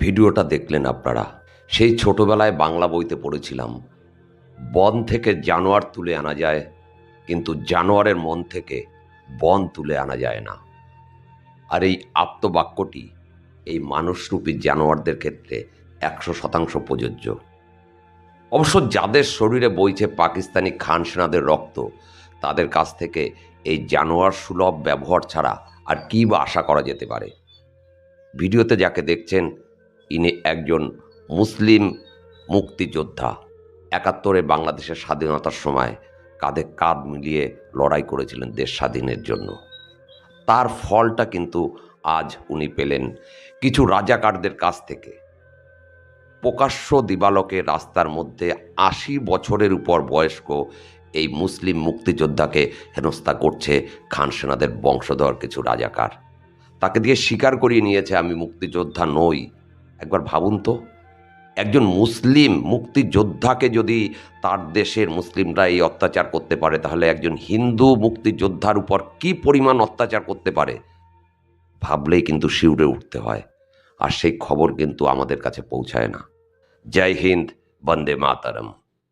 ভিডিওটা দেখলেন আপনারা। সেই ছোটবেলায় বাংলা বইতে পড়েছিলাম, বন থেকে জানোয়ার তুলে আনা যায়, কিন্তু জানোয়ারের মন থেকে বন তুলে আনা যায় না। আর এই আপ্তবাক্যটি এই মানুষরূপী জানোয়ারদের ক্ষেত্রে 100% প্রযোজ্য। অবশ্য যাদের শরীরে বইছে পাকিস্তানি খান সেনাদের রক্ত, তাদের কাছ থেকে এই জানোয়ার সুলভ ব্যবহার ছাড়া আর কী বা আশা করা যেতে পারে। ভিডিওতে যাকে দেখছেন, ইনি একজন মুসলিম মুক্তিযোদ্ধা। ৭১-এ বাংলাদেশের স্বাধীনতার সময় কাঁধে কাঁধ মিলিয়ে লড়াই করেছিলেন দেশ স্বাধীনের জন্য। তার ফলটা কিন্তু আজ উনি পেলেন কিছু রাজাকারদের কাছ থেকে। প্রকাশ্য দিবালোকে রাস্তার মধ্যে ৮০ বছরের উপর বয়স্ক এই মুসলিম মুক্তিযোদ্ধাকে হেনস্থা করছে খান সেনাদের বংশধর কিছু রাজাকার। তাকে দিয়ে স্বীকার করিয়ে নিয়েছে আমি মুক্তিযোদ্ধা নই। একবার ভাবুন তো, একজন মুসলিম মুক্তিযোদ্ধাকে যদি তার দেশের মুসলিমরা এই অত্যাচার করতে পারে, তাহলে একজন হিন্দু মুক্তিযোদ্ধার উপর কি পরিমাণ অত্যাচার করতে পারে ভাবলেই কিন্তু শিউরে উঠতে হয়। আর সেই খবর কিন্তু আমাদের কাছে পৌঁছায় না। জয় হিন্দ, বন্দে মাতরম।